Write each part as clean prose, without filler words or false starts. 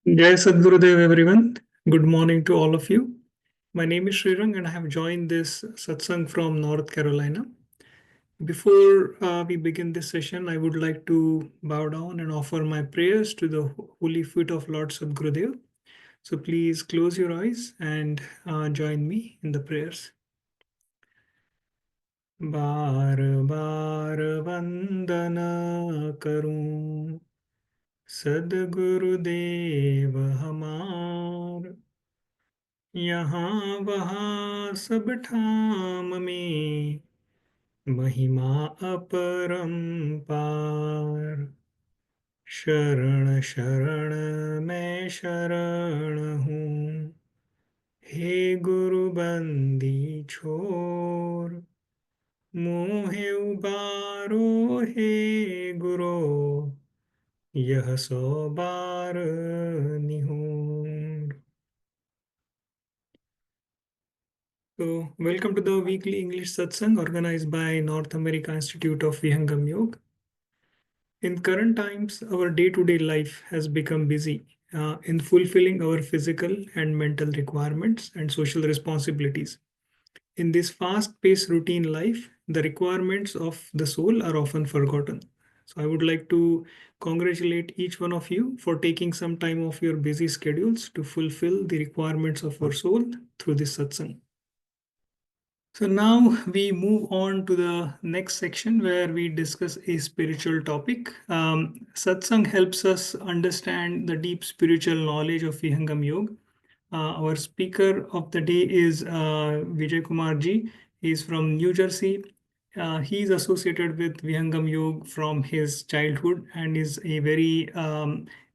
Jai Sadgurudeo, everyone. Good morning to all of you. My name is Srirang, and I have joined this Satsang from North Carolina. Before we begin this session, I would like to bow down and offer my prayers to the holy feet of Lord Sadgurudeo. So please close your eyes and join me in the prayers. बार बार वंदन करूं सदगुरुदेव हमार, यहाँ वहाँ सब ठाम में महिमा अपरंपार। शरण शरण मैं शरण हूँ, हे गुरु बंदी छोर। मोहे उबारो हे गुरो, यह सौ बार निहोर। So, welcome to the weekly English Satsang organized by North America Institute of Vihangam Yoga. In current times, our day-to-day life has become busy in fulfilling our physical and mental requirements and social responsibilities. In this fast-paced routine life, the requirements of the soul are often forgotten. So I would like to congratulate each one of you for taking some time off your busy schedules to fulfill the requirements of our soul through this satsang. So now we move on to the next section where we discuss a spiritual topic. Satsang helps us understand the deep spiritual knowledge of Vihangam Yoga. Our speaker of the day is Vijay Kumar ji. He is from New Jersey. He is associated with Vihangam Yoga from his childhood and is a very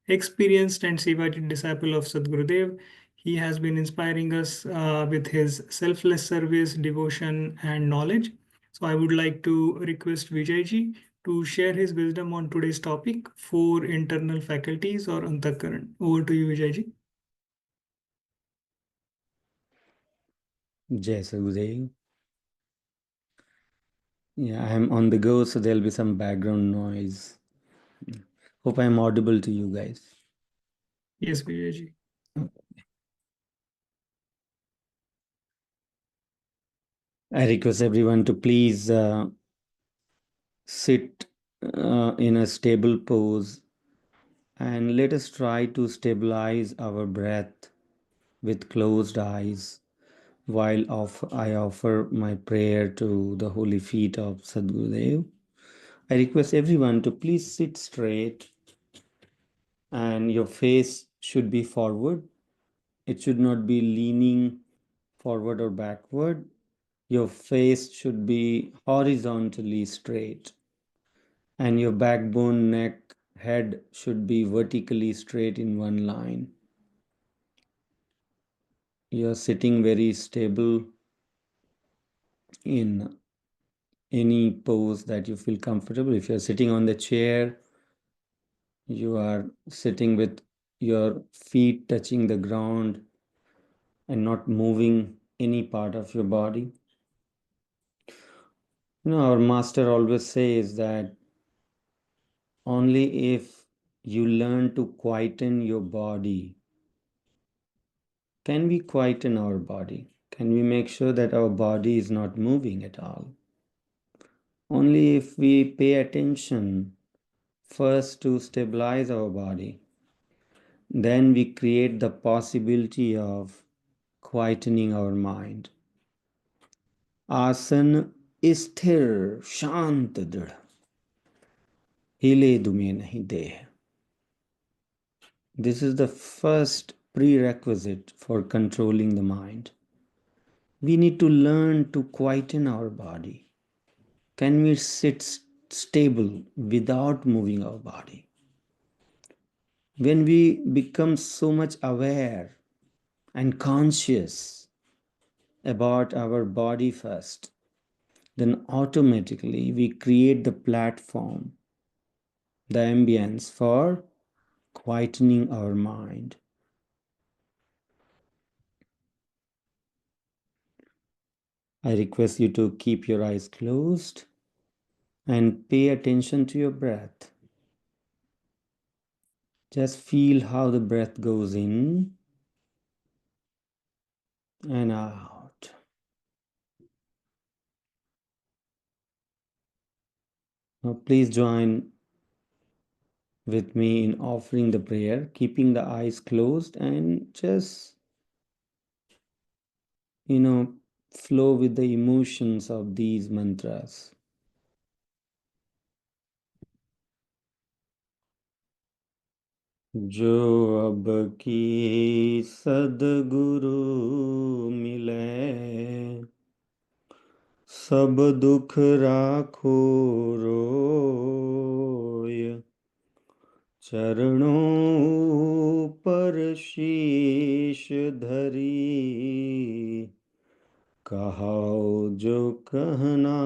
experienced and Sevaji disciple of Sadgurudeo. He has been inspiring us with his selfless service, devotion, and knowledge. So I would like to request Vijayji to share his wisdom on today's topic, four internal faculties or Antah. Over to you, Vijayji. Jai Sadgurudeo. Yeah, I'm on the go, so there'll be some background noise. Hope I'm audible to you guys. Yes, Vijayji. I request everyone to please sit in a stable pose and let us try to stabilize our breath with closed eyes while I offer my prayer to the holy feet of Sadgurudeo. I request everyone to please sit straight and your face should be forward. It should not be leaning forward or backward. Your face should be horizontally straight. And your backbone, neck, head should be vertically straight in one line. You're sitting very stable in any pose that you feel comfortable. If you're sitting on the chair, you are sitting with your feet touching the ground and not moving any part of your body. Our master always says that only if you learn to quieten your body, can we quieten our body? Can we make sure that our body is not moving at all? Only if we pay attention first to stabilize our body, then we create the possibility of quietening our mind. Asan sthir shant dृढ़ हिले दुमे नहीं देह. This is the first prerequisite for controlling the mind. We need to learn to quieten our body. Can we sit stable without moving our body? When we become so much aware and conscious about our body first, then automatically we create the platform, the ambience for quietening our mind. I request you to keep your eyes closed and pay attention to your breath. Just feel how the breath goes in and out. Now, please join with me in offering the prayer, keeping the eyes closed and just, flow with the emotions of these mantras. जो अब की सद्गुरु मिले, सब दुख राखो रोय, चरणों पर शीश धरी, कहाओ जो कहना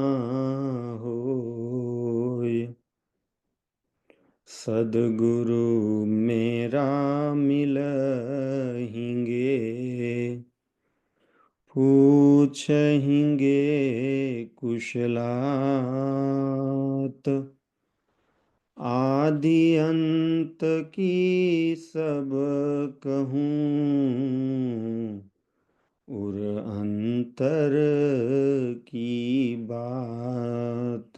होय। सद्गुरु मेरा मिलहिंगे, पूछहिंगे कुशलात, आदि अंत की सब कहूँ, उर अंतर की बात।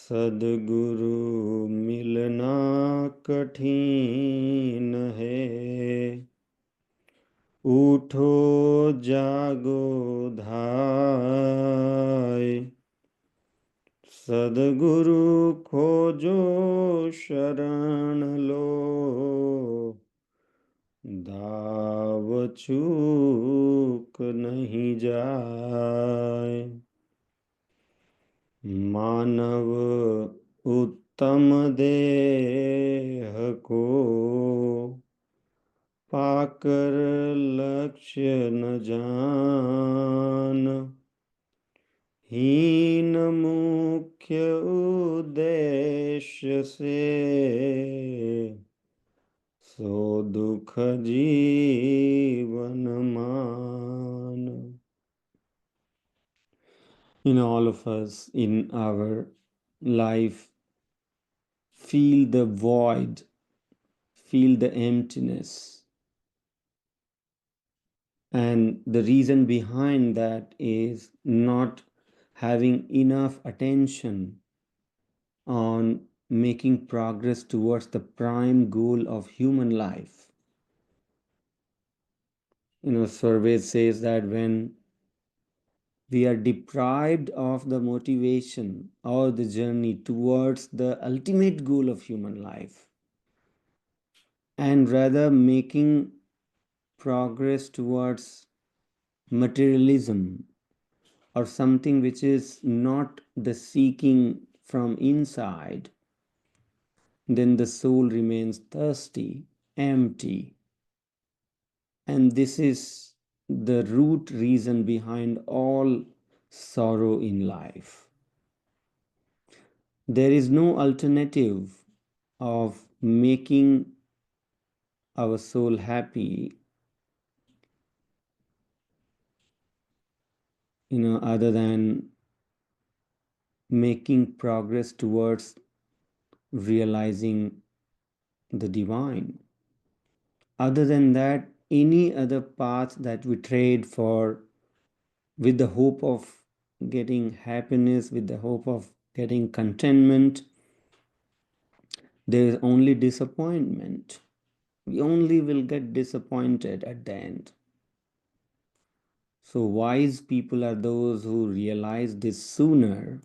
सद्गुरु मिलना कठिन है, उठो जागो धाय, सद्गुरु खोजो शरण लो, दाव चूक नहीं जाय। मानव उत्तम देह को, पाकर लक्ष्य न जान, हीन मुख्य उद्देश्य से, सो दुख जीवन मान। All of us in our life feel the void, feel the emptiness. And the reason behind that is not having enough attention on making progress towards the prime goal of human life. Survey says that when we are deprived of the motivation or the journey towards the ultimate goal of human life, and rather making progress towards materialism or something which is not the seeking from inside, then the soul remains thirsty, empty. And this is the root reason behind all sorrow in life. There is no alternative of making our soul happy, other than making progress towards realizing the divine. Other than that, any other path that we trade for with the hope of getting happiness, with the hope of getting contentment, there is only disappointment. We only will get disappointed at the end. So wise people are those who realize this sooner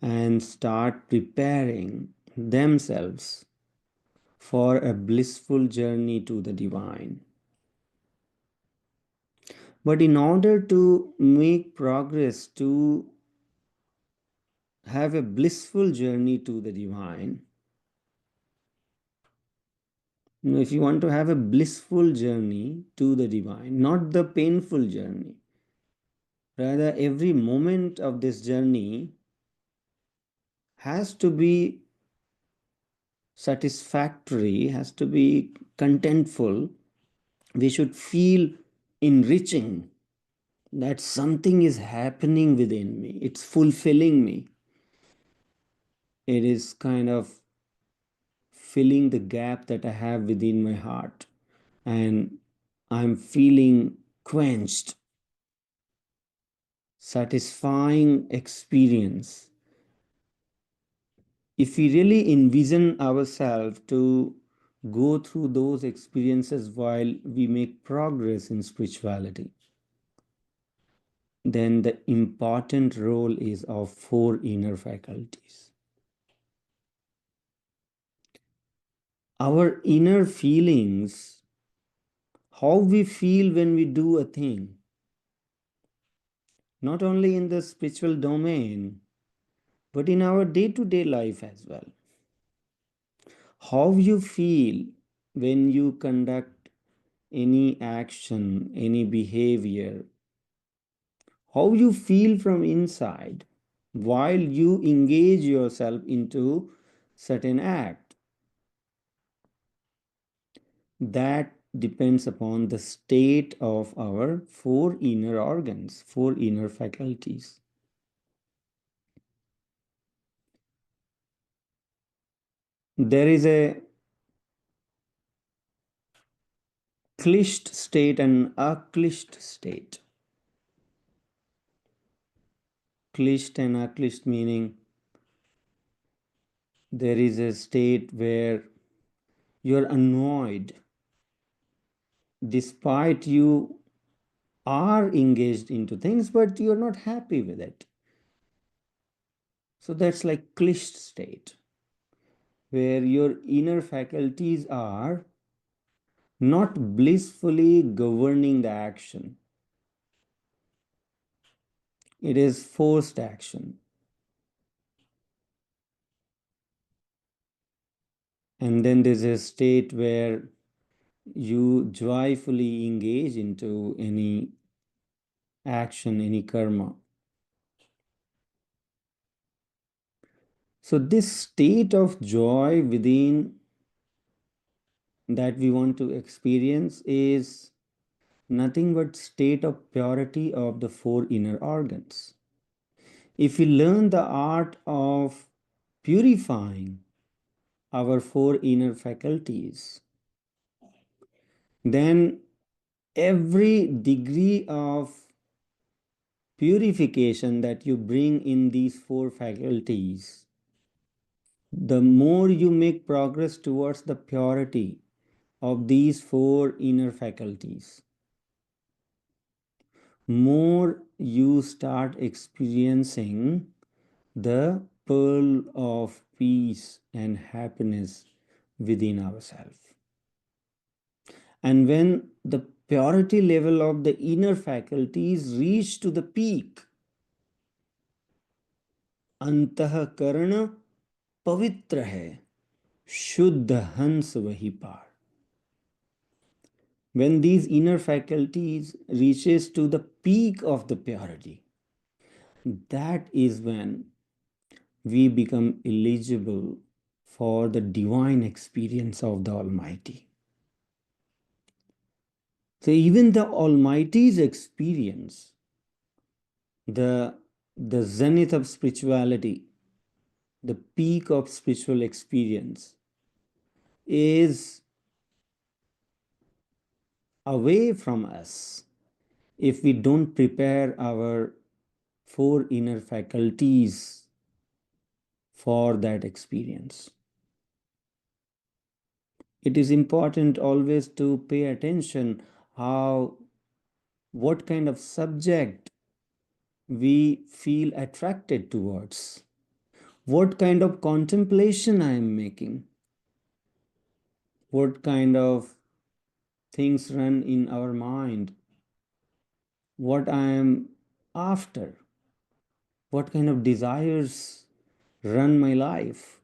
and start preparing themselves for a blissful journey to the divine. But in order to make progress, to have a blissful journey to the divine, if you want to have a blissful journey to the divine, not the painful journey, rather every moment of this journey has to be satisfactory, has to be contentful. We should feel enriching, that something is happening within me, it's fulfilling me. It is kind of filling the gap that I have within my heart, and I'm feeling quenched, satisfying experience. If we really envision ourselves to go through those experiences while we make progress in spirituality, then the important role is of four inner faculties. Our inner feelings, how we feel when we do a thing, not only in the spiritual domain, but in our day to day life as well. How you feel when you conduct any action, any behavior, how you feel from inside while you engage yourself into certain act, that depends upon the state of our four inner organs, four inner faculties. There is a clished state and aclished state. Clished and aclished meaning there is a state where you're annoyed despite you are engaged into things, but you're not happy with it. So that's like clished state, where your inner faculties are not blissfully governing the action. It is forced action. And then there's a state where you joyfully engage into any action, any karma. So this state of joy within that we want to experience is nothing but state of purity of the four inner organs. If we learn the art of purifying our four inner faculties, then every degree of purification that you bring in these four faculties, the more you make progress towards the purity of these four inner faculties, more you start experiencing the pearl of peace and happiness within ourselves. And when the purity level of the inner faculties reach to the peak, Antah Karan पवित्र है, शुद्ध हंस वही पार. When these inner faculties reaches to the peak of the purity, that is when we become eligible for the divine experience of the Almighty. So even the Almighty's experience, the, the zenith of spirituality, the peak of spiritual experience is away from us if we don't prepare our four inner faculties for that experience. It is important always to pay attention what kind of subject we feel attracted towards, what kind of contemplation I am making, what kind of things run in our mind, what I am after, what kind of desires run my life.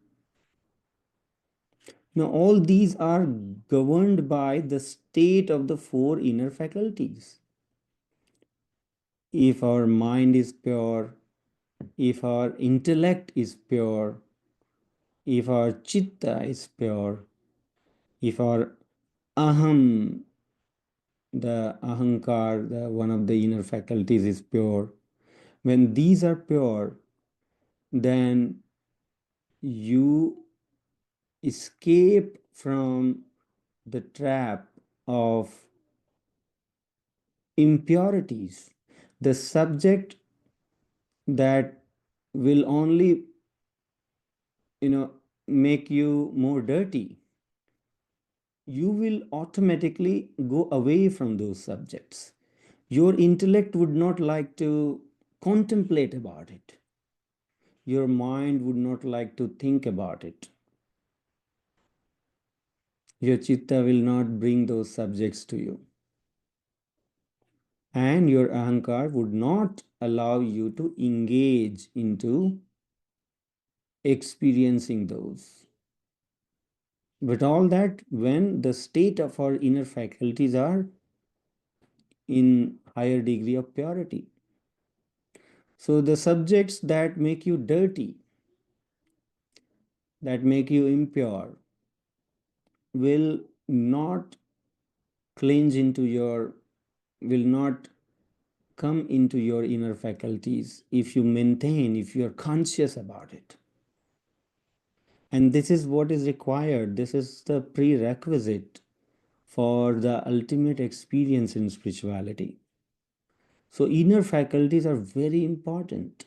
Now, all these are governed by the state of the four inner faculties. If our mind is pure, if our intellect is pure, if our chitta is pure, if our aham, the ahankar, one of the inner faculties is pure, when these are pure, then you escape from the trap of impurities, the subject that will only, you know, make you more dirty, you will automatically go away from those subjects. Your intellect would not like to contemplate about it. Your mind would not like to think about it. Your chitta will not bring those subjects to you. And your ahankar would not allow you to engage into experiencing those. But all that when the state of our inner faculties are in higher degree of purity. So the subjects that make you dirty, that make you impure, will not clinch into your, will not come into your inner faculties if you maintain, if you are conscious about it. And this is what is required. This is the prerequisite for the ultimate experience in spirituality. So, inner faculties are very important.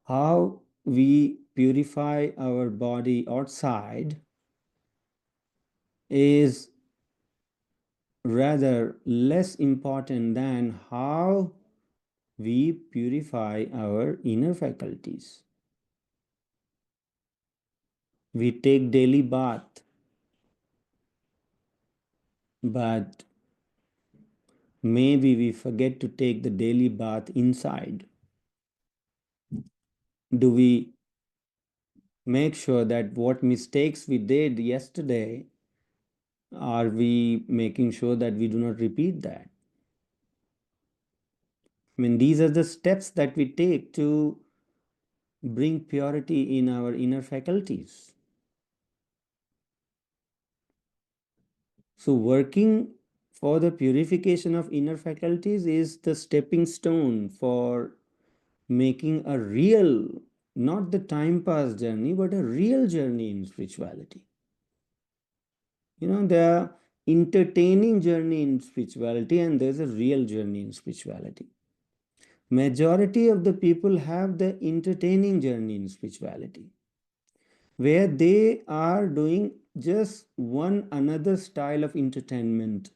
How we purify our body outside is rather less important than how we purify our inner faculties. We take daily bath, but maybe we forget to take the daily bath inside. Do we make sure that what mistakes we did yesterday, are we making sure that we do not repeat that? I mean, these are the steps that we take to bring purity in our inner faculties. So, working for the purification of inner faculties is the stepping stone for making a real, not the time pass journey, but a real journey in spirituality. There are entertaining journey in spirituality and there's a real journey in spirituality. Majority of the people have the entertaining journey in spirituality, where they are doing just one another style of entertainment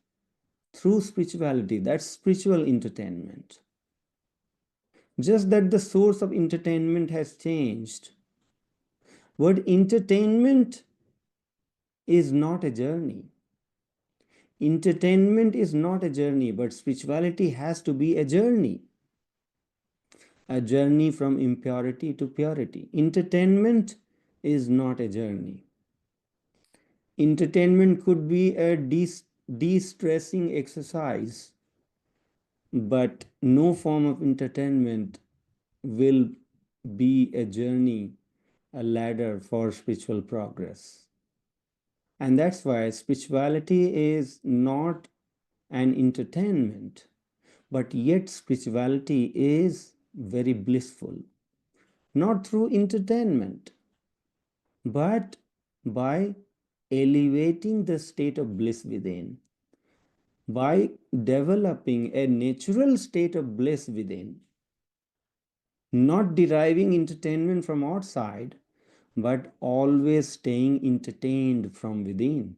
through spirituality. That's spiritual entertainment. Just that the source of entertainment has changed. But entertainment is not a journey. Entertainment is not a journey, but spirituality has to be a journey. A journey from impurity to purity. Entertainment is not a journey. Entertainment could be a de-stressing exercise, but no form of entertainment will be a journey, a ladder for spiritual progress. And that's why spirituality is not an entertainment, but yet spirituality is very blissful. Not through entertainment, but by elevating the state of bliss within, by developing a natural state of bliss within, not deriving entertainment from outside, but always staying entertained from within.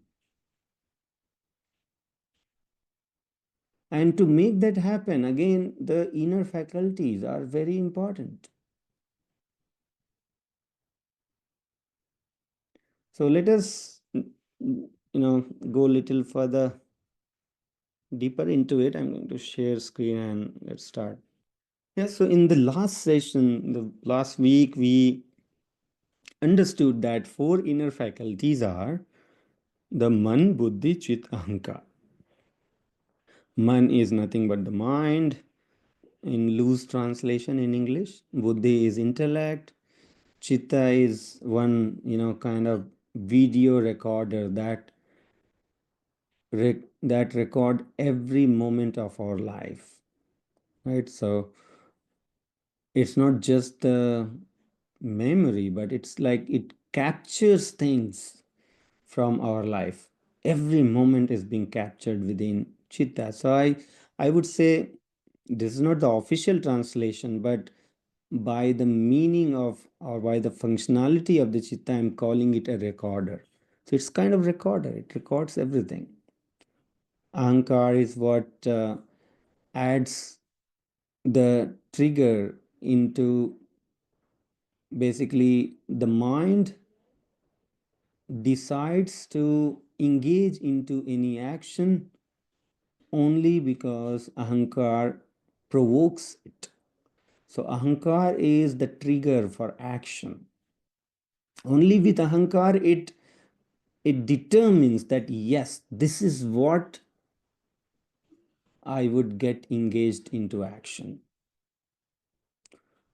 And to make that happen, again, the inner faculties are very important. So let us, go a little further deeper into it. I'm going to share screen and let's start. Yeah, so in the last session, the last week, we understood that four inner faculties are the man, buddhi, chit, ahankar. Man is nothing but the mind, in loose translation in English. Buddhi is intellect. Chitta is one, kind of video recorder that record every moment of our life, right? So it's not just the memory, but it's like it captures things from our life. Every moment is being captured within chitta. So I would say this is not the official translation, but by the meaning of or by the functionality of the chitta, I'm calling it a recorder. So it's kind of recorder. It records everything. Ahankar is what adds the trigger into basically the mind decides to engage into any action only because ahankar provokes it. So ahankar is the trigger for action. Only with ahankar it determines that yes, this is what I would get engaged into action.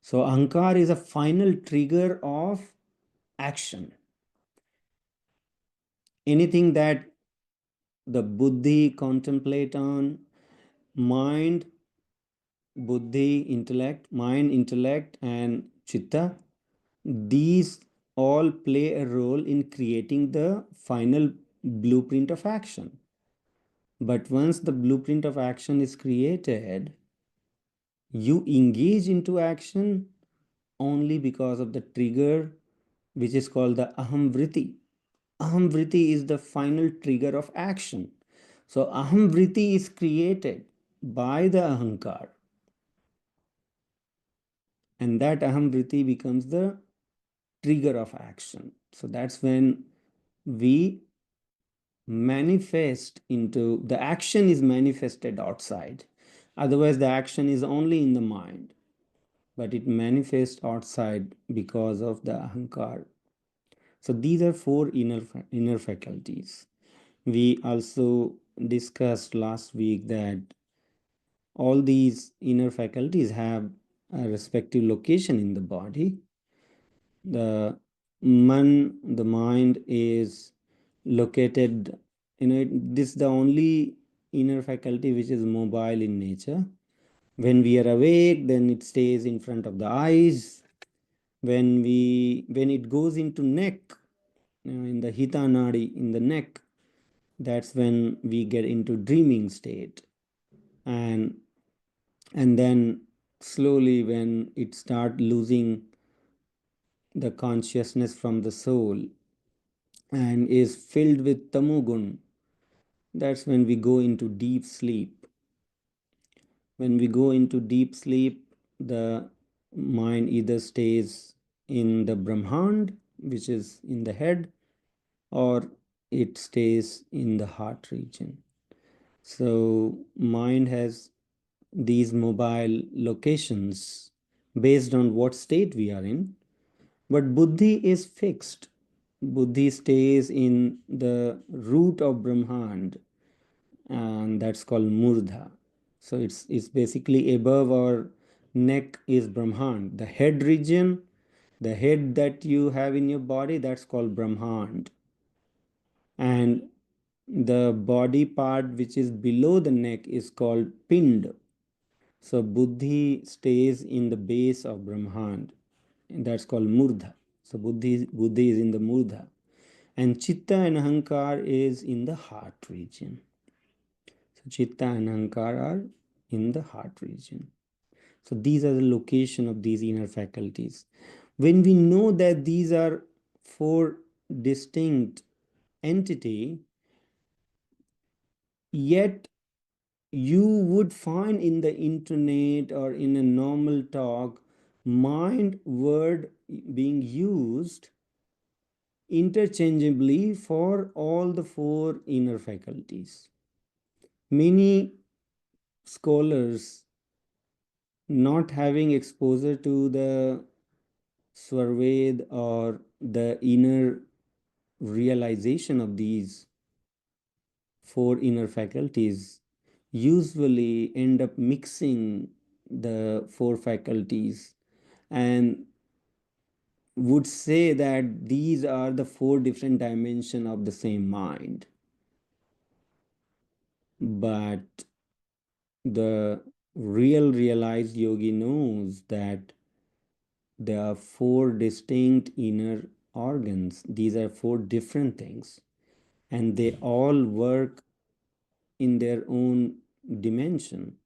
So ahankar is a final trigger of action. Anything that the buddhi contemplate on, mind, buddhi, intellect, mind, intellect, and chitta, these all play a role in creating the final blueprint of action. But once the blueprint of action is created, you engage into action only because of the trigger, which is called the aham vritti. Aham vritti is the final trigger of action. So aham vritti is created by the ahankar, and that aham vritti becomes the trigger of action. So that's when we manifest into the action is manifested outside. Otherwise, the action is only in the mind, but it manifests outside because of the ahankar. So these are four inner faculties. We also discussed last week that all these inner faculties have a respective location in the body. The the mind is located, this is the only inner faculty which is mobile in nature. When we are awake, then it stays in front of the eyes. When it goes into neck, in the hita nadi in the neck, that's when we get into dreaming state. And then slowly when it start losing the consciousness from the soul and is filled with tamogun, that's when we go into deep sleep. When we go into deep sleep, the mind either stays in the brahmand, which is in the head, or it stays in the heart region. So mind has these mobile locations based on what state we are in, but buddhi is fixed. Buddhi stays in the root of brahmand, and that's called murdha. So it's basically above our neck is brahmand. The head region, the head that you have in your body, that's called brahmand. And the body part which is below the neck is called pind. So buddhi stays in the base of brahmand, and that's called murdha. So buddhi is in the murdha, and chitta and ahankar is in the heart region. So chitta and ahankar are in the heart region. So these are the location of these inner faculties. When we know that these are four distinct entity, yet you would find in the internet or in a normal talk mind word being used interchangeably for all the four inner faculties. Many scholars, not having exposure to the Swarved or the inner realization of these four inner faculties, usually end up mixing the four faculties and would say that these are the four different dimensions of the same mind. But the real realized yogi knows that there are four distinct inner organs, these are four different things, and they all work in their own dimension.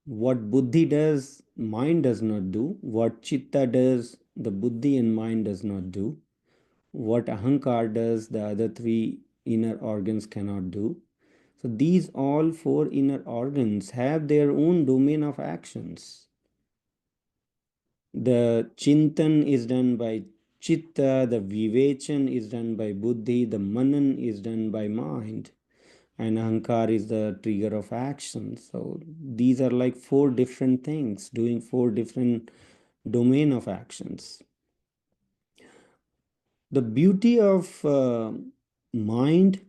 What buddhi does, mind does not do. What chitta does, the buddhi and mind does not do. What ahankar does, the other three inner organs cannot do. So these all four inner organs have their own domain of actions. The chintan is done by chitta, the vivechan is done by buddhi, the manan is done by mind, and ahankar is the trigger of action. So these are like four different things doing four different domain of actions. The beauty of mind,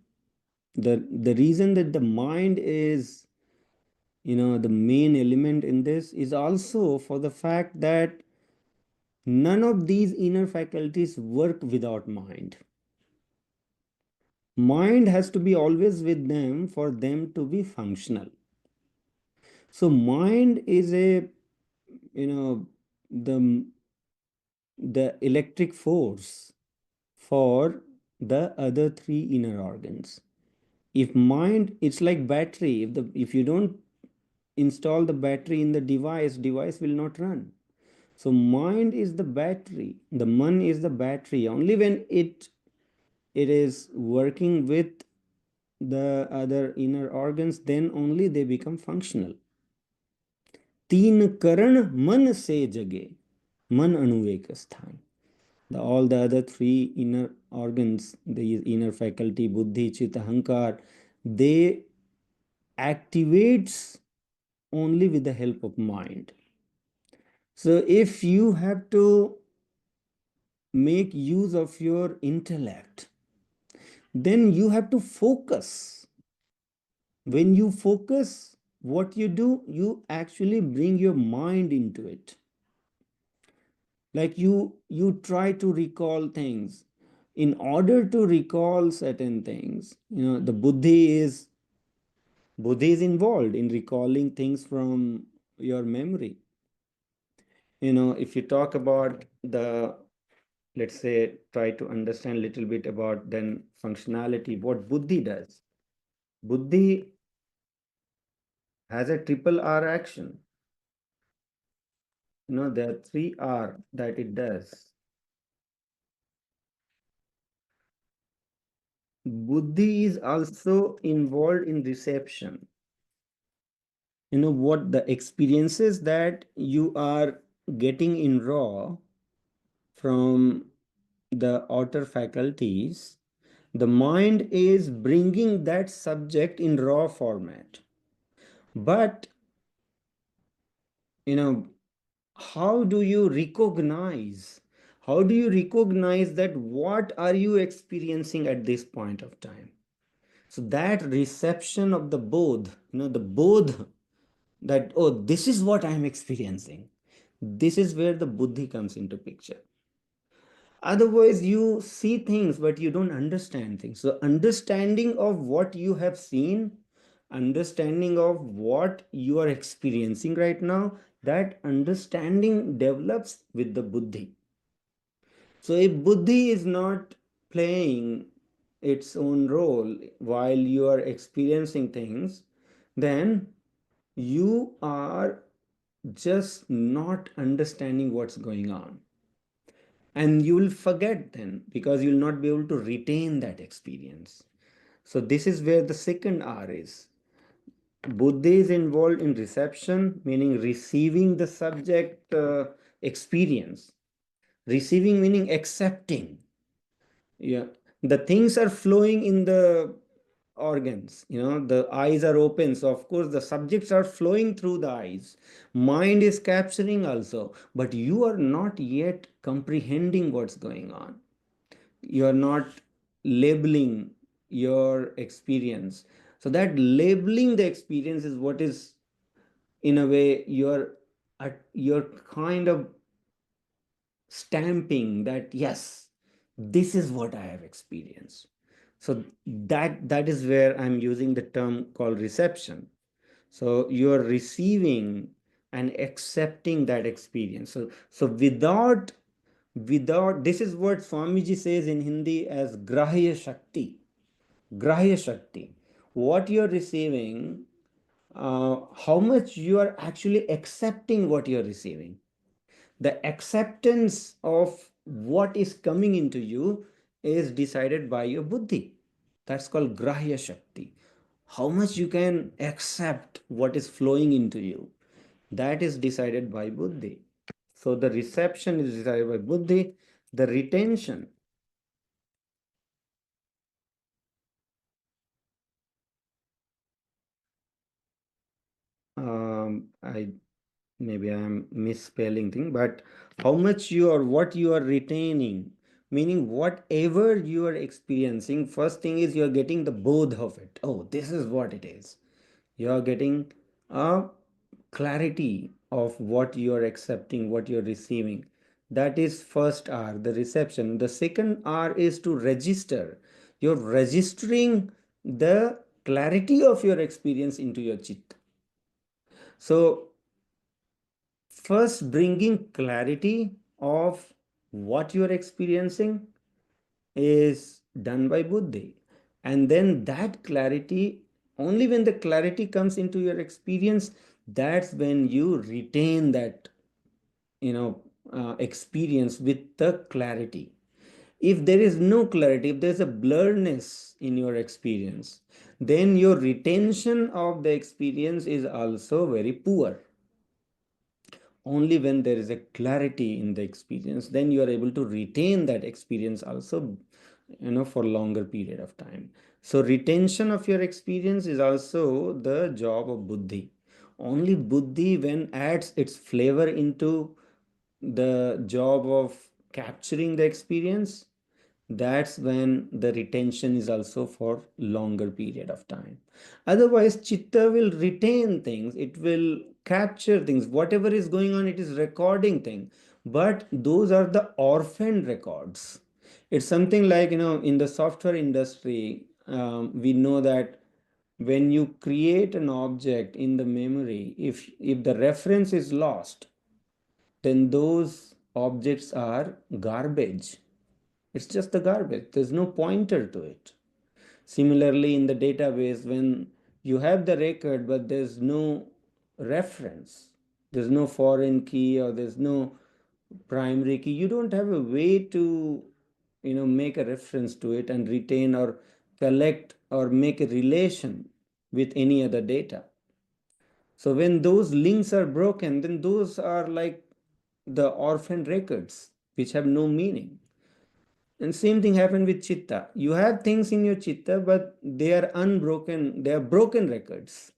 the reason that the mind is, the main element in this is also for the fact that none of these inner faculties work without mind. Mind has to be always with them for them to be functional. So mind is you know the the electric force for the other three inner organs. If mind, it's like battery. If you don't install the battery in the device will not run. So mind is the battery, the man is the battery. Only when it is working with the other inner organs, then only they become functional. तीन करण मन से जगे, मन अनुवेक स्थान. All the other three inner organs, the inner faculty, buddhi, chitta, ahankar, they activates only with the help of mind. So if you have to make use of your intellect, then you have to focus. When you focus, what you do, you actually bring your mind into it. Like you try to recall things. In order to recall certain things, the buddhi is involved in recalling things from your memory. If you talk about the, let's say, try to understand a little bit about then functionality, what buddhi does. Buddhi has a triple R action. There are three R that it does. Buddhi is also involved in reception. What the experiences that you are getting in raw from the outer faculties, the mind is bringing that subject in raw format. But you know how do you recognize, that what are you experiencing at this point of time? So that reception of the bodh, the bodh, that, oh, this is what I am experiencing, this is where the buddhi comes into picture. Otherwise you see things but you don't understand things. So understanding of what you have seen, understanding of what you are experiencing right now, that understanding develops with the buddhi. So if buddhi is not playing its own role while you are experiencing things, then you are just not understanding what's going on. And you will forget then because you'll not be able to retain that experience. So this is where the second R is. Buddhi is involved in reception, meaning receiving the subject experience. Receiving meaning accepting. Yeah, the things are flowing in the organs. The eyes are open, so of course the subjects are flowing through the eyes. Mind is capturing also, but you are not yet comprehending what's going on. You are not labeling your experience. So that labeling the experience is what is, in a way, you're kind of stamping that, yes, this is what I have experienced. So that is where I'm using the term called reception. So you're receiving and accepting that experience. So without Without, this is what Swamiji says in Hindi as Grahya Shakti. Grahya Shakti. What you're receiving, how much you are actually accepting what you're receiving. The acceptance of what is coming into you is decided by your buddhi. That's called Grahya Shakti. How much you can accept what is flowing into you. That is decided by buddhi. So the reception is decided by buddhi. The retention, I maybe I am misspelling thing, but how much you are, what you are retaining, meaning whatever you are experiencing, first thing is you are getting the both of it. Oh, this is what it is. You are getting a clarity of what you are accepting, what you are receiving. That is first R, the reception. The second R is to register. You're registering the clarity of your experience into your chitta. So first bringing clarity of what you are experiencing is done by buddhi, and then that clarity, only when the clarity comes into your experience, that's when you retain that, experience with the clarity. If there is no clarity, if there's a blurriness in your experience, then your retention of the experience is also very poor. Only when there is a clarity in the experience, then you are able to retain that experience also, for longer period of time. So retention of your experience is also the job of buddhi. Only buddhi, when adds its flavor into the job of capturing the experience, that's when the retention is also for longer period of time. Otherwise chitta will retain things, it will capture things, whatever is going on, it is recording things, but those are the orphaned records. It's something like, in the software industry, we know that when you create an object in the memory, if the reference is lost, then those objects are garbage. It's just the garbage. There's no pointer to it. Similarly, in the database, when you have the record but there's no reference, there's no foreign key or there's no primary key, you don't have a way to, make a reference to it and retain or collect or make a relation with any other data. So when those links are broken, then those are like the orphan records which have no meaning. And same thing happened with chitta. You have things in your chitta, but they are unbroken. They are broken records.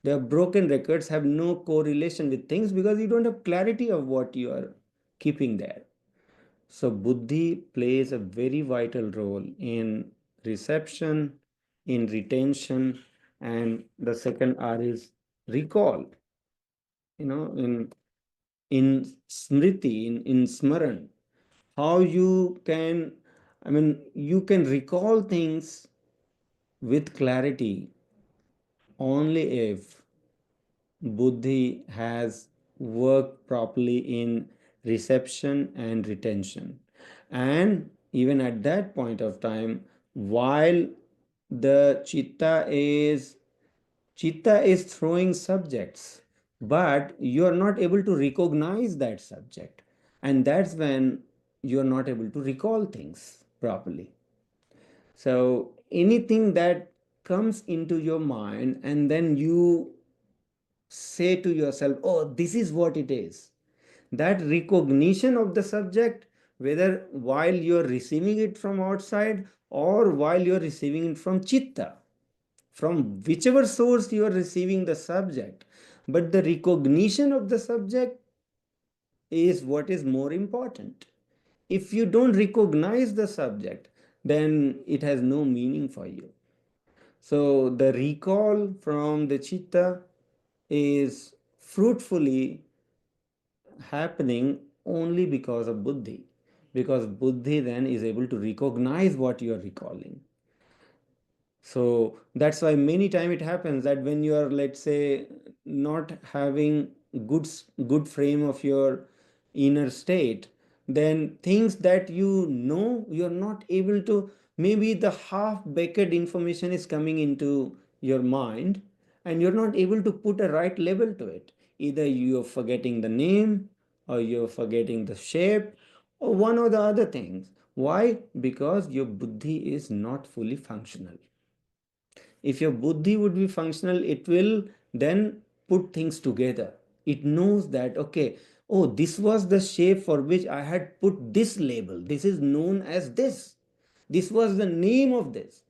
They are broken records, have no correlation with things because you don't have clarity of what you are keeping there. So buddhi plays a very vital role in reception, in retention, and the second R is recall. In smriti, in smaran, how you can, you can recall things with clarity only if buddhi has worked properly in reception and retention. And even at that point of time, while the chitta is throwing subjects, but you are not able to recognize that subject, and that's when you are not able to recall things properly. So anything that comes into your mind and then you say to yourself, oh, this is what it is, that recognition of the subject, whether while you're receiving it from outside or while you're receiving it from chitta, from whichever source you are receiving the subject, but the recognition of the subject is what is more important. If you don't recognize the subject, then it has no meaning for you. So the recall from the chitta is fruitfully happening only because of buddhi, because buddhi then is able to recognize what you are recalling. So that's why many time it happens that when you are, let's say, not having good good frame of your inner state, then things that you know you're not able to, maybe the half baked information is coming into your mind and you're not able to put a right label to it. Either you're forgetting the name, or you're forgetting the shape, or one or the other things. Why? Because your buddhi is not fully functional. If your buddhi would be functional, it will then put things together. It knows that, okay, oh, this was the shape for which I had put this label. This is known as this. This was the name of this.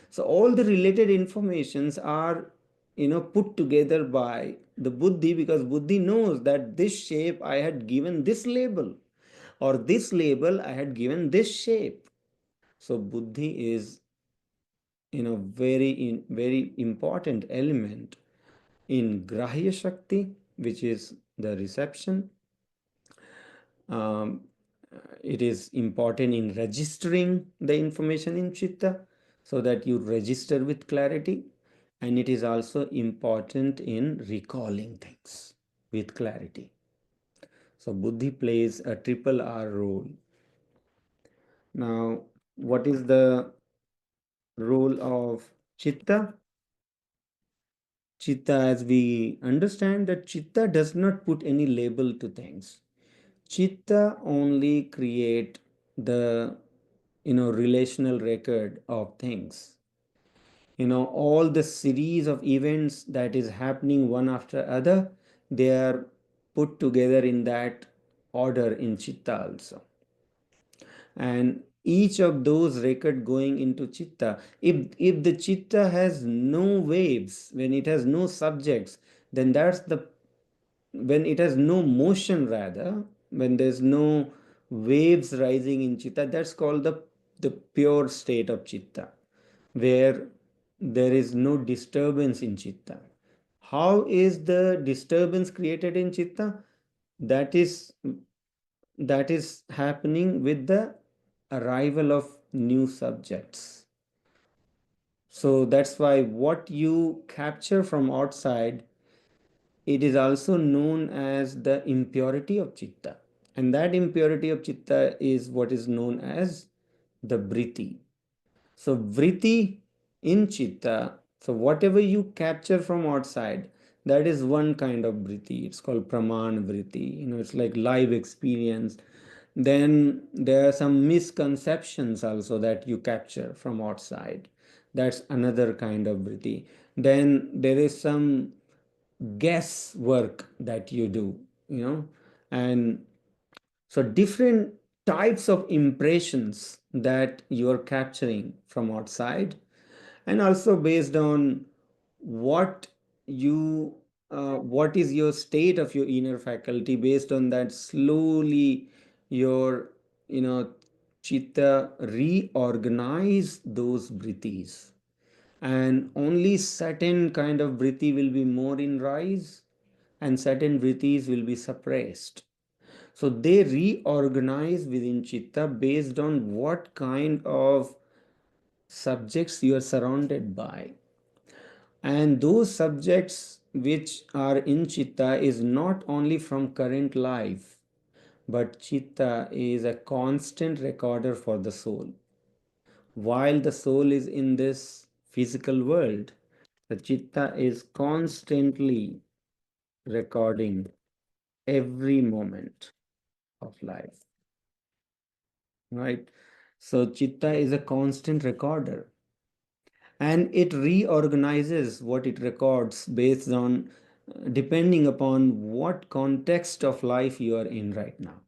So all the related informations are, put together by the buddhi, because buddhi knows that this shape I had given this label, or this label I had given this shape. So buddhi is, very important element in grahya shakti, which is the reception. um, it is important in registering the information in chitta, so that you register with clarity, and it is also important in recalling things with clarity. So buddhi plays a triple R role. Now, what is the role of chitta? Chitta, as we understand that chitta does not put any label to things. Chitta only create the, relational record of things. All the series of events that is happening one after other, they are put together in that order in chitta also. And each of those record going into chitta, if the chitta has no waves, when it has no subjects, then that's the, when it has no motion, rather, when there's no waves rising in chitta, that's called the pure state of chitta, where there is no disturbance in chitta. How is the disturbance created in chitta? That is that is happening with the arrival of new subjects. So that's why what you capture from outside, it is also known as the impurity of chitta. And that impurity of chitta is what is known as the vritti. So vritti in chitta, so whatever you capture from outside, that is one kind of vritti. It's called praman vritti. It's like live experience. Then there are some misconceptions also that you capture from outside. That's another kind of vritti. Then there is some guesswork that you do, and so different types of impressions that you are capturing from outside, and also based on what you what is your state of your inner faculty. Based on that, slowly your, chitta reorganize those vrittis, and only certain kind of vritti will be more in rise, and certain vrittis will be suppressed. So they reorganize within chitta based on what kind of subjects you are surrounded by. And those subjects which are in chitta is not only from current life, but chitta is a constant recorder for the soul. While the soul is in this physical world, the chitta is constantly recording every moment of life, right? So chitta is a constant recorder, and it reorganizes what it records based on, depending upon what context of life you are in right now.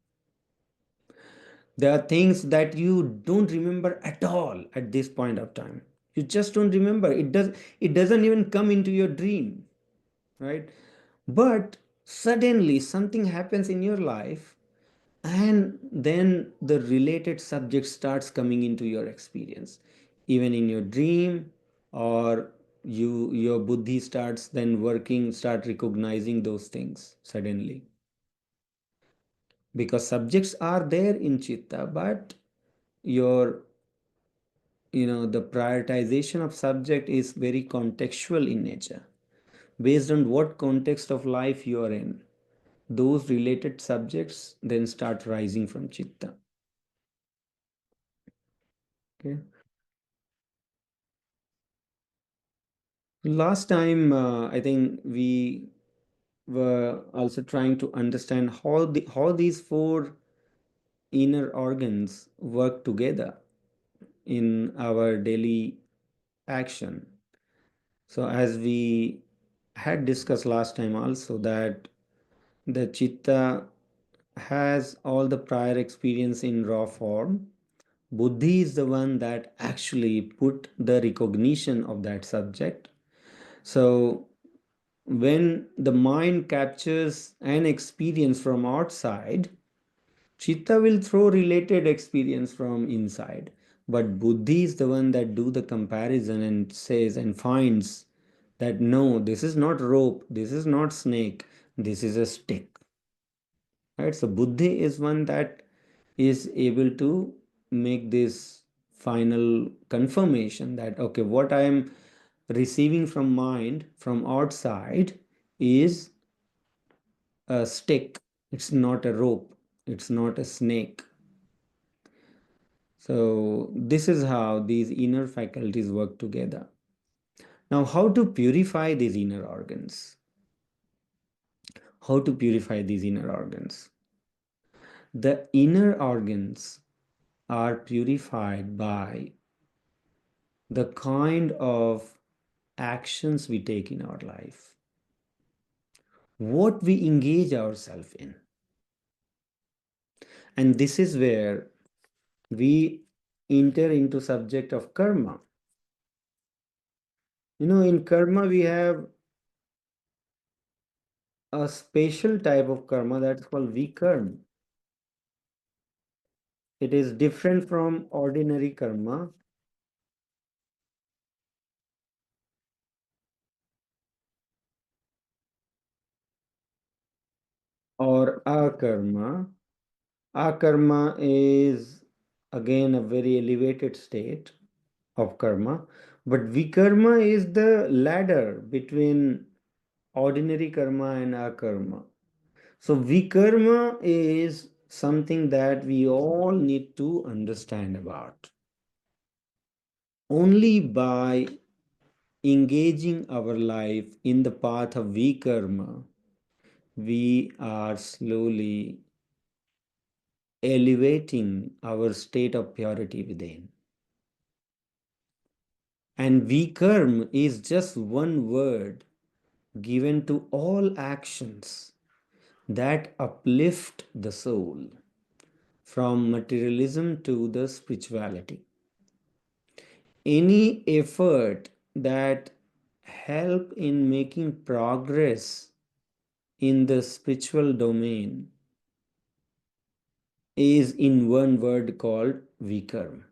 There are things that you don't remember at all at this point of time. You just don't remember. It doesn't even come into your dream, right? But suddenly something happens in your life, and then the related subject starts coming into your experience, even in your dream, or your buddhi starts then working, start recognizing those things suddenly, because subjects are there in chitta, but your, the prioritization of subject is very contextual in nature. Based on what context of life you are in, those related subjects then start rising from chitta. Okay. Last time, I think we were also trying to understand how these four inner organs work together in our daily action. So, as we had discussed last time also, that the chitta has all the prior experience in raw form. Buddhi is the one that actually put the recognition of that subject. So, when the mind captures an experience from outside, chitta will throw related experience from inside. But buddhi is the one that do the comparison and says and finds that no, this is not rope, this is not snake, this is a stick. Right? So buddhi is one that is able to make this final confirmation that okay, what I am receiving from mind from outside is a stick, it's not a rope, it's not a snake. So this is how these inner faculties work together. Now, how to purify these inner organs? How to purify these inner organs? The inner organs are purified by the kind of actions we take in our life, what we engage ourselves in. And this is where we enter into subject of karma. In karma we have a special type of karma that's called vikarma. It is different from ordinary karma or akarma. Akarma is again a very elevated state of karma, but vikarma is the ladder between ordinary karma and akarma. So vikarma is something that we all need to understand about. Only by engaging our life in the path of vikarma, we are slowly elevating our state of purity within. And vikarma is just one word given to all actions that uplift the soul from materialism to the spirituality. Any effort that help in making progress in the spiritual domain is in one word called vikarma.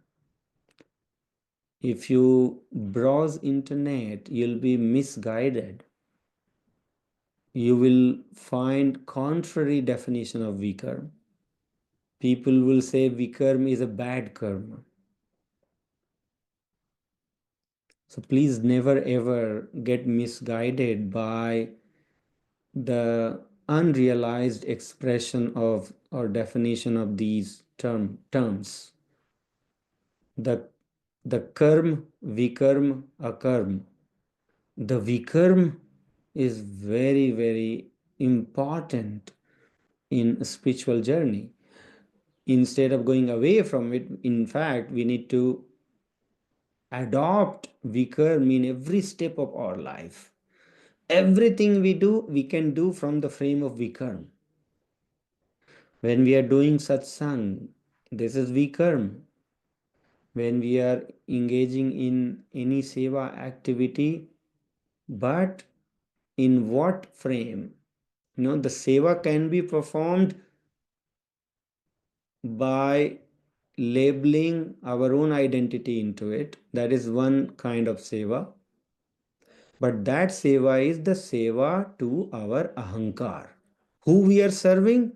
If you browse internet, you'll be misguided. You will find contrary definition of vikarma. People will say vikarma is a bad karma. So please never ever get misguided by the unrealized expression of or definition of these terms. The karm, vikarm, akarm. The vikarm is very, very important in a spiritual journey. Instead of going away from it, in fact, we need to adopt vikarm in every step of our life. Everything we do, we can do from the frame of vikarm. When we are doing satsang, this is vikarm. When we are engaging in any seva activity, but in what frame? The seva can be performed by labeling our own identity into it. That is one kind of seva. But that seva is the seva to our ahankar. Who we are serving?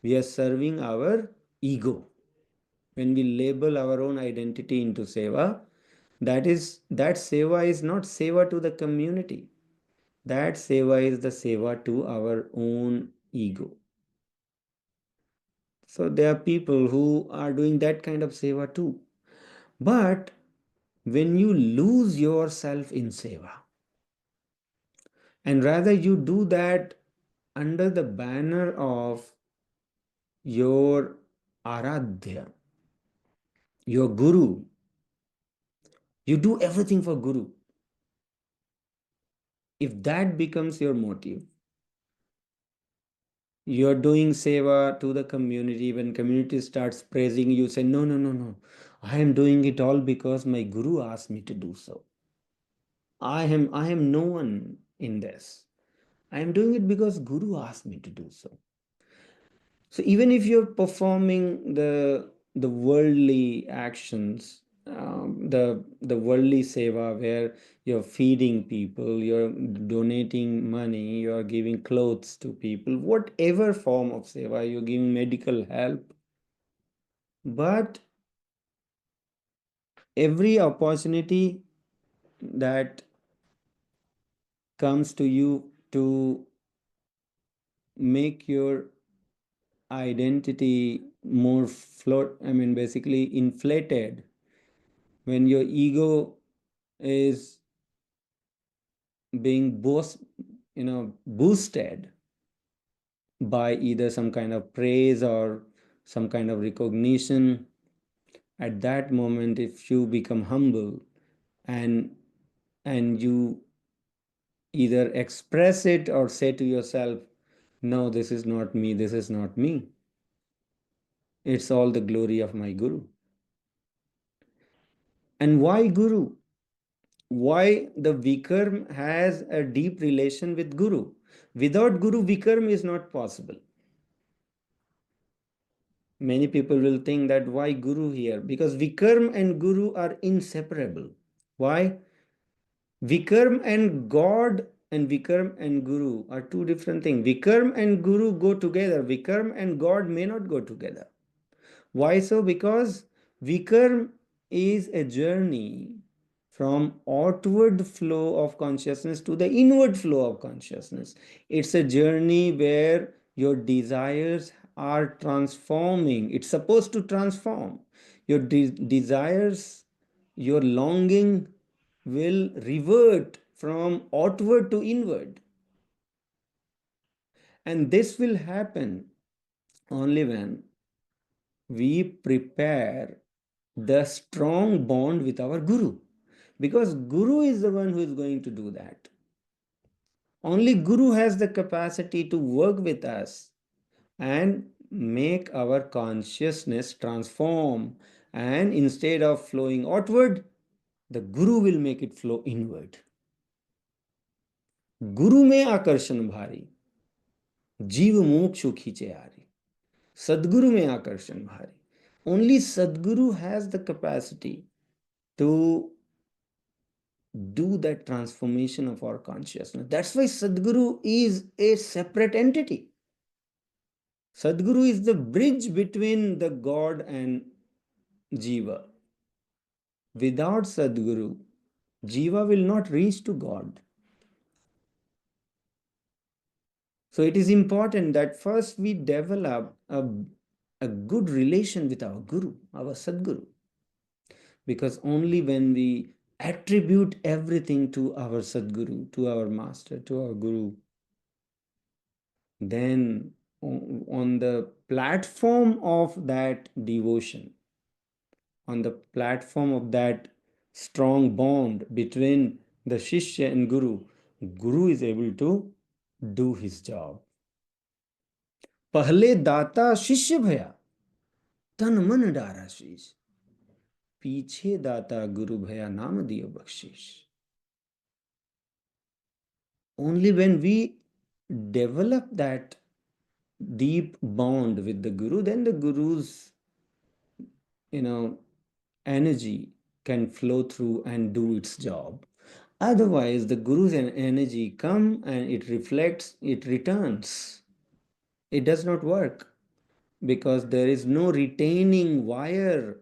We are serving our ego. When we label our own identity into seva, that seva is not seva to the community. That seva is the seva to our own ego. So there are people who are doing that kind of seva too. But when you lose yourself in seva, and rather you do that under the banner of your aradhya, your guru, you do everything for guru. If that becomes your motive, you're doing seva to the community. When community starts praising you, say, no, no, no, no. I am doing it all because my guru asked me to do so. I am no one in this. I am doing it because guru asked me to do so. So even if you're performing the worldly actions, the worldly seva where you're feeding people, you're donating money, you're giving clothes to people, whatever form of seva, you're giving medical help, but every opportunity that comes to you to make your identity more basically inflated, when your ego is being boosted by either some kind of praise or some kind of recognition, at that moment, if you become humble and you either express it or say to yourself, no, this is not me, this is not me, it's all the glory of my guru. And why guru? Why the Vikarm has a deep relation with Guru. Without Guru, Vikarm is not possible. Many people will think that why Guru here? Because Vikarm and Guru are inseparable. Why? Vikarm and God and Vikarm and Guru are two different things. Vikarm and Guru go together. Vikarm and God may not go together. Why so? Because Vikarm is a journey from outward flow of consciousness to the inward flow of consciousness. It's a journey where your desires are transforming. It's supposed to transform. Your desires, your longing will revert from outward to inward. And this will happen only when we prepare the strong bond with our guru, because guru is the one who is going to do that. Only guru has the capacity to work with us and make our consciousness transform, and instead of flowing outward, the guru will make it flow inward. गुरु में आकर्षण भारी, जीव मोक्ष खींचे आरी. Sadguru में आकर्षण भारी. Only Sadguru has the capacity to do that transformation of our consciousness. That's why Sadguru is a separate entity. Sadguru is the bridge between the God and Jiva. Without Sadguru, Jiva will not reach to God. So it is important that first we develop a good relation with our Guru, our Sadguru. Because only when we attribute everything to our Sadguru, to our Master, to our Guru, then on the platform of that devotion, on the platform of that strong bond between the Shishya and Guru, Guru is able to do his job. पहले दाता शिष्य भया तन मन डारा शीश, पीछे दाता गुरु भया नाम दियो बख्शीश. Only when we develop that deep bond with the guru, then the guru's energy can flow through and do its job. Otherwise, the guru's energy come and it reflects, it returns. It does not work because there is no retaining wire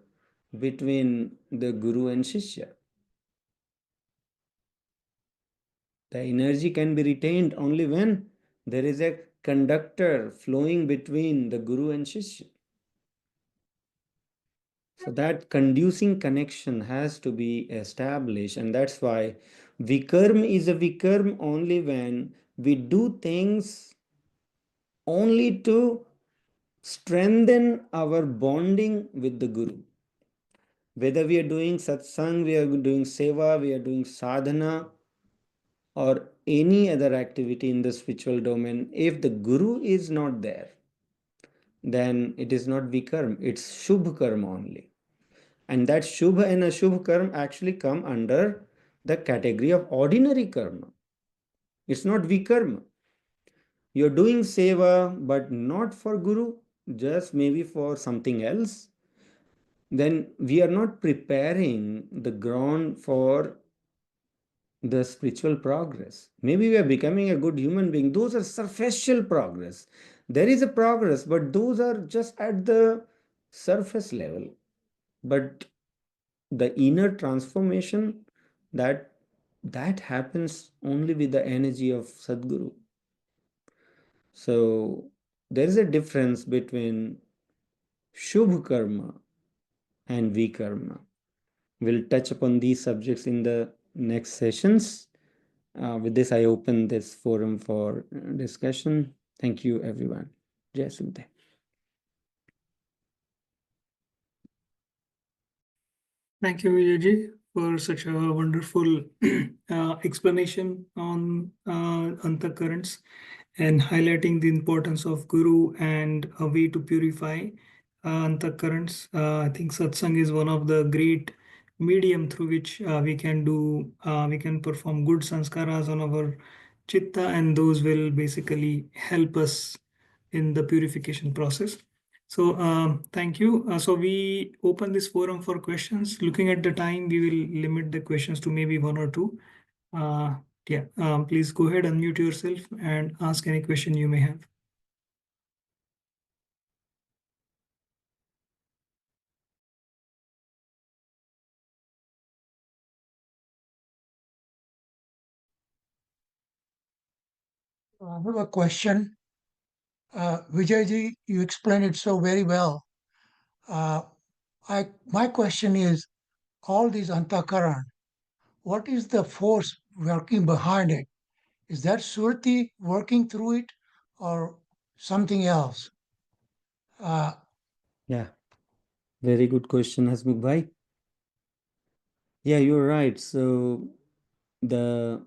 between the guru and shishya. The energy can be retained only when there is a conductor flowing between the guru and shishya. So that conducing connection has to be established, and that's why Vikarm is a Vikarm only when we do things only to strengthen our bonding with the Guru. Whether we are doing satsang, we are doing seva, we are doing sadhana, or any other activity in the spiritual domain, if the Guru is not there, then it is not Vikarm, it's Shubh Karma only. And that Shubha and Ashubh Karma actually come under the category of ordinary karma. It's not Vikarma. You're doing seva, but not for Guru, just maybe for something else. Then we are not preparing the ground for the spiritual progress. Maybe we are becoming a good human being. Those are superficial progress. There is a progress, but those are just at the surface level. But the inner transformation, that that happens only with the energy of Sadguru. So there is a difference between Shubh Karma and Vikarma. We'll touch upon these subjects in the next sessions. With this, I open this forum for discussion. Thank you, everyone. Jai Sudhe. Thank you, Vijayji, for such a wonderful explanation on Antah currents and highlighting the importance of Guru and a way to purify Antah currents. I think satsang is one of the great medium through which we can perform good sanskaras on our chitta, and those will basically help us in the purification process. So thank you. So we open this forum for questions. Looking at the time, we will limit the questions to maybe one or two. Uh, yeah, please go ahead, unmute yourself and ask any question you may have. I have a question. Vijayji, you explained it so very well. My question is, all these antakaran, what is the force working behind it? Is that Surti working through it or something else? Yeah, very good question, Hasmukh Bhai. Yeah, you're right. So the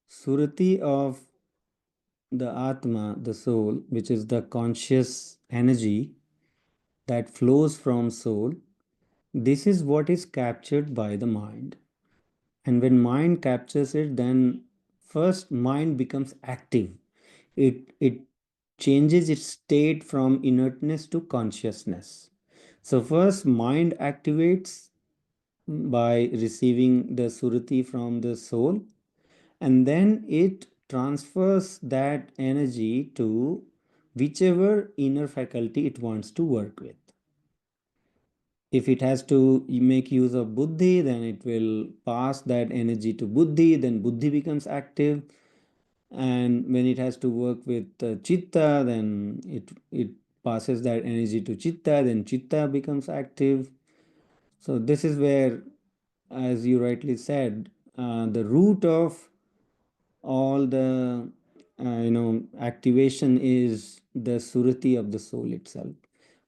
surati of the Atma, the soul, which is the conscious energy that flows from soul, this is what is captured by the mind. And when mind captures it, then first mind becomes active. It changes its state from inertness to consciousness. So first mind activates by receiving the surati from the soul, and then it transfers that energy to whichever inner faculty it wants to work with. If it has to make use of buddhi, then it will pass that energy to buddhi, then buddhi becomes active. And when it has to work with chitta, then it passes that energy to chitta, then chitta becomes active. So this is where, as you rightly said, the root of all the activation is the surati of the soul itself.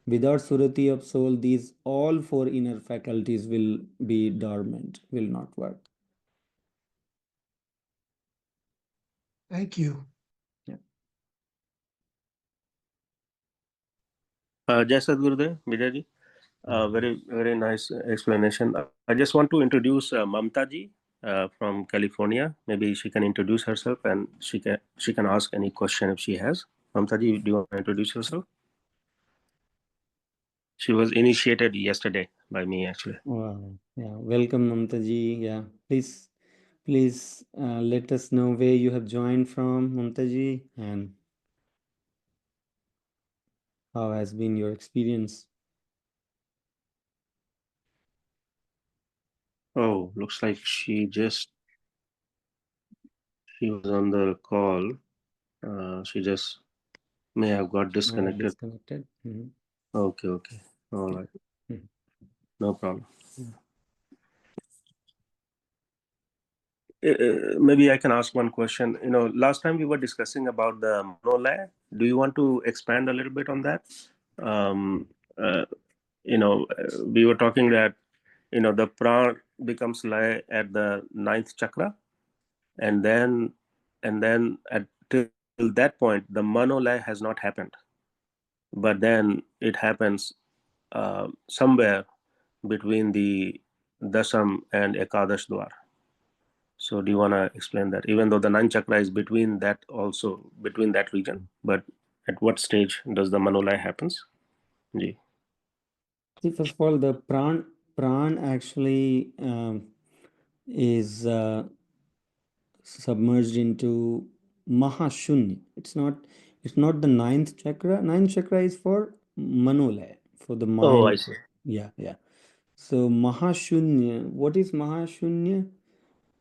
Without surati of soul, these all four inner faculties will be dormant, will not work. Thank you. Yeah. Jai Sadgurudeo, Vijayji. Very nice explanation. I just want to introduce Mamta ji from California. Maybe she can introduce herself and she can ask any question if she has. Mamta ji, do you want to introduce yourself? She was initiated yesterday by me, actually. Wow. Yeah. Welcome, Mamta ji. Yeah. Please let us know where you have joined from, Mamta ji, and how has been your experience. Oh, looks like she was on the call. She just may have got disconnected. Disconnected. Mm-hmm. Okay. All right. Hmm. No problem. Yeah. Maybe I can ask one question. Last time we were discussing about the monolay. Do you want to expand a little bit on that? Um, uh, we were talking that the prana becomes lay at the ninth chakra, and then at till that point the monolay has not happened, but then it happens somewhere between the dasam and ekadash dwar. So do you want to explain that? Even though the ninth chakra is between that, also between that region, but at what stage does the manolaya happens? Ji. See, first of all, the pran actually is submerged into Mahashunya. It's not the ninth chakra. Ninth chakra is for Manolaya, for the Oh, I mind. see. Yeah, yeah. So Mahashunya, what is Mahashunya?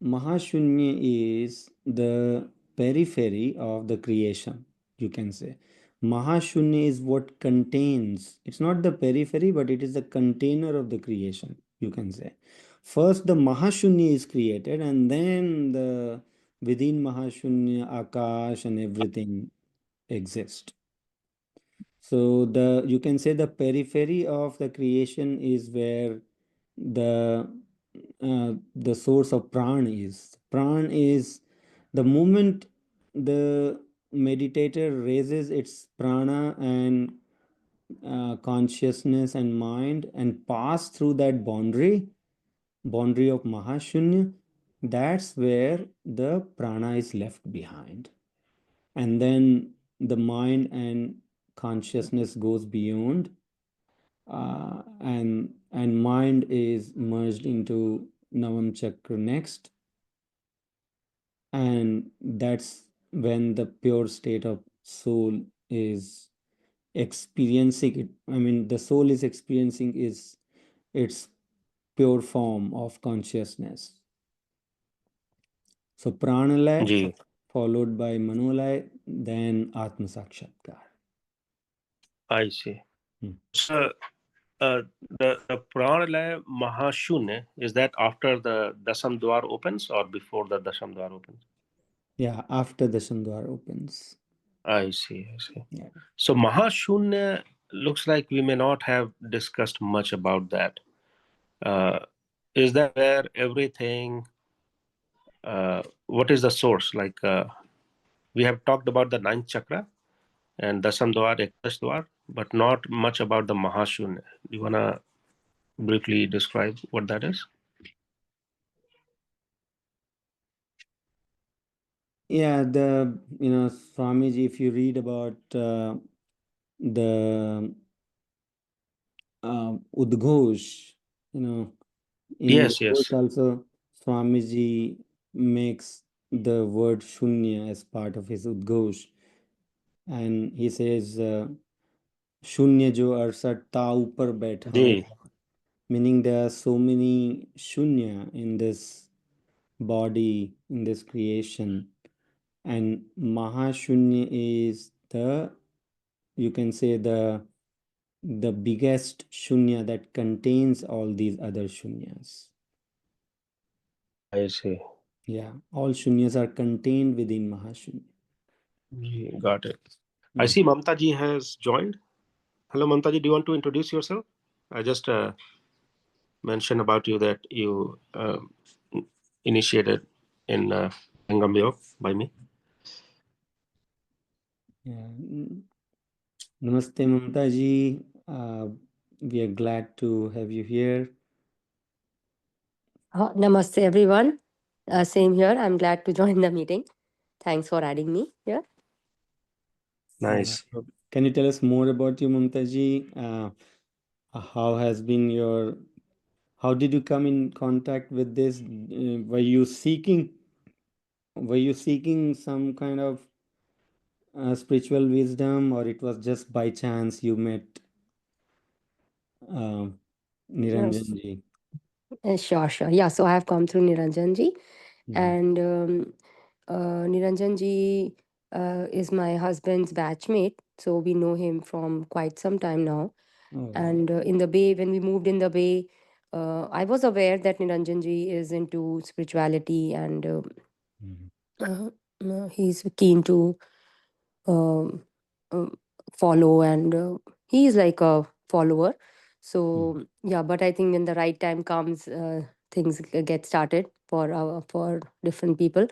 Mahashunya is the periphery of the creation, you can say. Mahashunya is what contains, it's not the periphery, but it is the container of the creation, you can say. First, the Mahashunya is created, and then the within Mahashunya, Akash, and everything exist. So the you can say the periphery of the creation is where the the source of pran is. Pran is the moment the meditator raises its prana and consciousness and mind and pass through that boundary of Mahashunya, that's where the prana is left behind. And then the mind and consciousness goes beyond, and mind is merged into Navam Chakra next, and that's when the pure state of soul is experiencing it. I mean, the soul is experiencing is its pure form of consciousness. So pranalay Ji. followed by manolay, then atma sakshatkar. I see. Hmm. So the pranalaya mahashunya, is that after the dasam dwar opens or before the dasam dwar opens? Yeah, after the Shandwar opens. I see. I see. Yeah. So mahashunya looks like we may not have discussed much about that. Uh, is that where everything? What is the source? Like we have talked about the ninth chakra and dasam dwar, ekadash dwar, but not much about the mahashunya. Do you wanna briefly describe what that is? Yeah, Swamiji, if you read about the Udghosh, in Yes, Udghosh yes. also, Swamiji makes the word Shunya as part of his Udghosh. And he says, Shunya jo arsat ta upar baitha Ji. hua. Meaning there are so many Shunya in this body, in this creation. And Mahashunya is you can say the biggest shunya that contains all these other shunyas. I see. Yeah, all shunyas are contained within Mahashunya. Ji, got it. I see Mamta ji has joined. Hello, Mamta ji. Do you want to introduce yourself? I just mentioned about you that you initiated in Vihangam Yoga by me. Yeah. Namaste, Mamta ji. We are glad to have you here. Namaste, everyone. Same here. I'm glad to join the meeting. Thanks for adding me here. Nice. Can you tell us more about you, Mamta ji? How has been your how did you come in contact with this? Were you seeking some kind of spiritual wisdom, or it was just by chance you met uh, Yes. Niranjan ji? Sure, sure. Yeah, so I have come through Niranjanji, Mhm. and Niranjanji is my husband's batchmate, so we know him from quite some time now. Oh, And in the Bay, when we moved in the Bay, I was aware that Niranjanji is into spirituality, and mhm. he's keen to um, follow, and he is like a follower. So yeah, but I think when the right time comes, things get started for different people.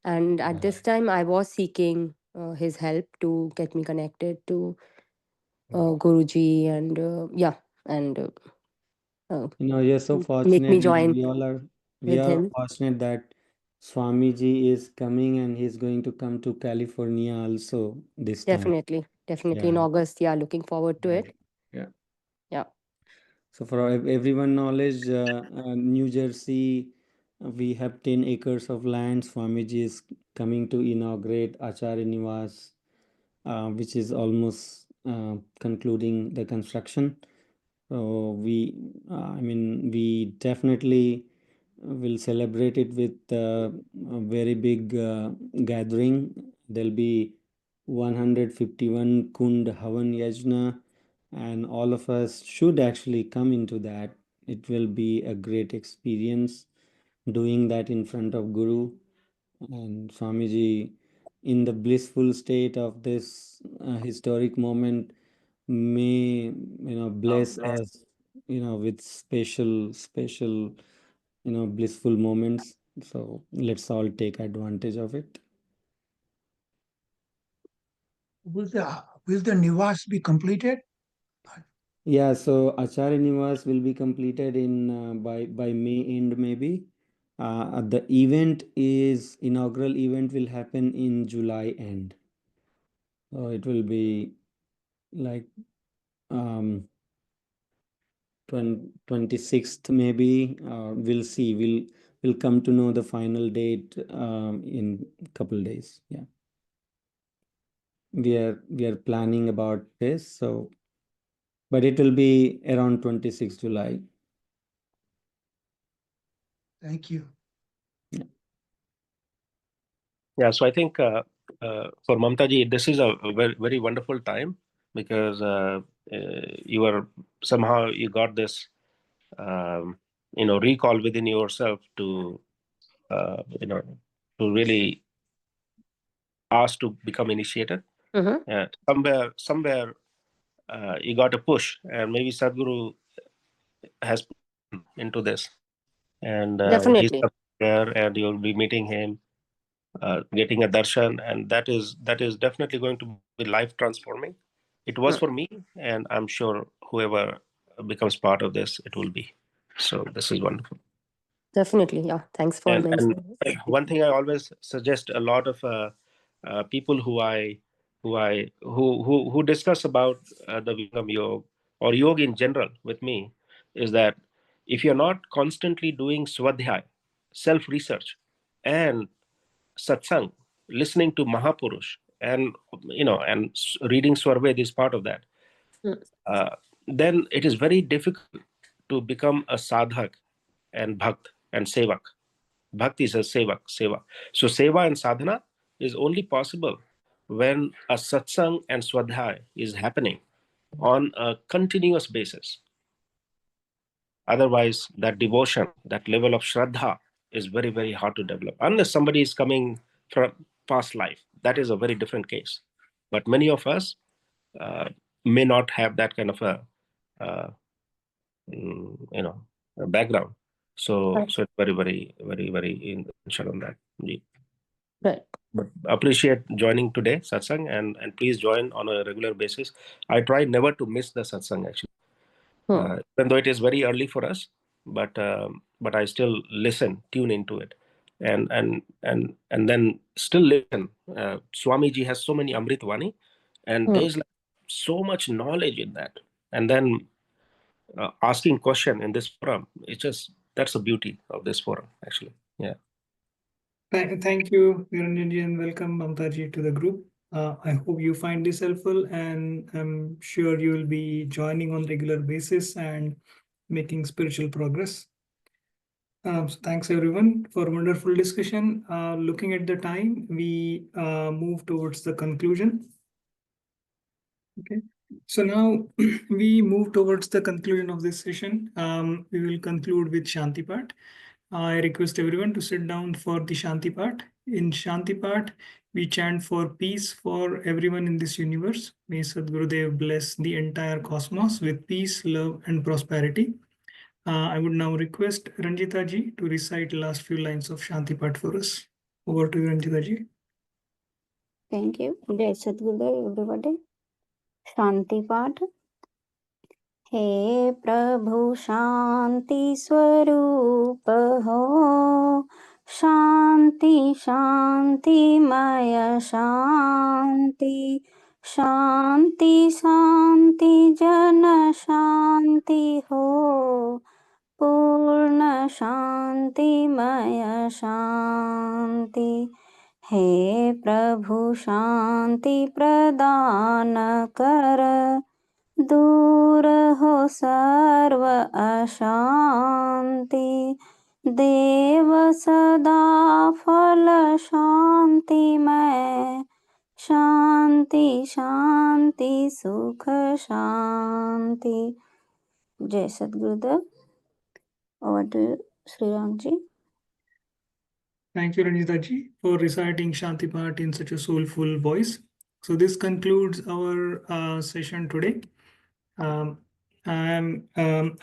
And at this time I was seeking his help to get me connected to Guruji, and yeah, and You're so make fortunate. me join We with are him. fortunate that Swamiji is coming and he's going to come to California also this time. Definitely in Yeah. August. Yeah, looking forward to Yeah. it. Yeah. Yeah. So for everyone knowledge, New Jersey, we have 10 acres of land. Swamiji is coming to inaugurate Acharya Nivas, which is almost concluding the construction. So we definitely will celebrate it with a very big gathering. There'll be 151 Kund Havan Yajna, and all of us should actually come into that. It will be a great experience doing that in front of Guru and Swamiji in the blissful state of this historic moment. May bless us with special blissful moments. So let's all take advantage of it. Will the Nivas be completed? Yeah, so Acharya Nivas will be completed in by May end maybe. The event is inaugural event will happen in July end. So it will be like um 26th maybe. We'll see. We'll come to know the final date in couple days. Yeah, we are planning about this. So, but it will be around 26 July. Thank you. Yeah, so I think for Mamtaji, this is a very, very wonderful time because you are somehow you got this, recall within yourself to, to really ask to become initiated. Mm-hmm. Somewhere, you got a push, and maybe Sadhguru has put into this, and he's Definitely. there, and you'll be meeting him, getting a darshan, and that is definitely going to be life transforming. It was for me, and I'm sure whoever becomes part of this, it will be. So this is wonderful. Definitely. Yeah. Thanks for And mentioning. one thing I always suggest a lot of people who discuss about the Vihangam Yoga or yoga in general with me is that if you're not constantly doing swadhyay, self research, and satsang, listening to Mahapurush, and reading Swarved is part of that, Mm. then it is very difficult to become a sadhak and bhakt and sevak. Bhakti is a seva. So seva and sadhana is only possible when a satsang and swadhyay is happening on a continuous basis. Otherwise, that devotion, that level of shraddha is very, very hard to develop. Unless somebody is coming from past life, that is a very different case. But many of us uh, may not have that kind of uh, a background. So, Right. so it's very, very, very, very essential on that. Right. But appreciate joining today, satsang, and please join on a regular basis. I try never to miss the satsang actually. Even though it is very early for us, but I still listen, tune into it, and then still listen. Swamiji has so many Amrit Vani, and there's like so much knowledge in that. And then asking question in this forum, it's just that's the beauty of this forum actually. Yeah. Thank you, Niranjanji, and welcome, Mamtaji, to the group. I hope you find this helpful, and I'm sure you will be joining on regular basis and making spiritual progress. So thanks everyone for wonderful discussion. Looking at the time, we move towards the conclusion. Okay. So now we move towards the conclusion of this session. We will conclude with Shanti Part. I request everyone to sit down for the Shanti Part. In Shanti Part, we chant for peace for everyone in this universe. May Sadgurudeo bless the entire cosmos with peace, love, and prosperity. I would now request Ranjita ji to recite the last few lines of Shanti Part for us. Over to you, Ranjita ji. Thank you. Jai Sadgurudeo, everybody. Shanti Path. हे प्रभु शांति स्वरूप हो, शांति शांतिमय शांति, शांति शांति जन शांति हो, पूर्ण शांतिमय शांति। हे प्रभु शांति प्रदान कर, दूर हो सर्व अशांति, देव सदा फल शांतिमय, शांति शांति सुख शांति। जय सद्गुरुदेव। Over to Sri Ram ji. Thank you, Ranjita ji, for reciting Shanti Part in such a soulful voice. So this concludes our session today. I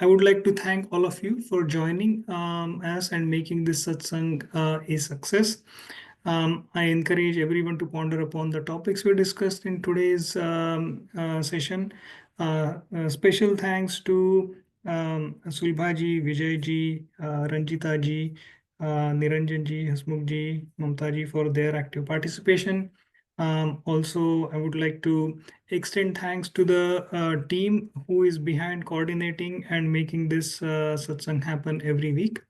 would like to thank all of you for joining us and making this satsang a success. I encourage everyone to ponder upon the topics we discussed in today's session. Special thanks to Sulbha ji, Vijay ji, Ranjita ji, Niranjan ji, Hasmukh ji, Mamta ji for their active participation. Also, I would like to extend thanks to the team who is behind coordinating and making this satsang happen every week.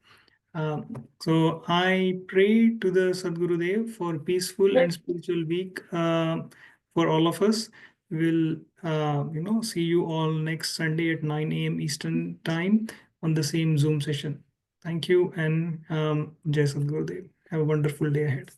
So I pray to the Sadgurudev for peaceful and spiritual week for all of us. We'll see you all next Sunday at 9 a.m. Eastern time on the same Zoom session. Thank you and Jai Sadgurudev. Have a wonderful day ahead.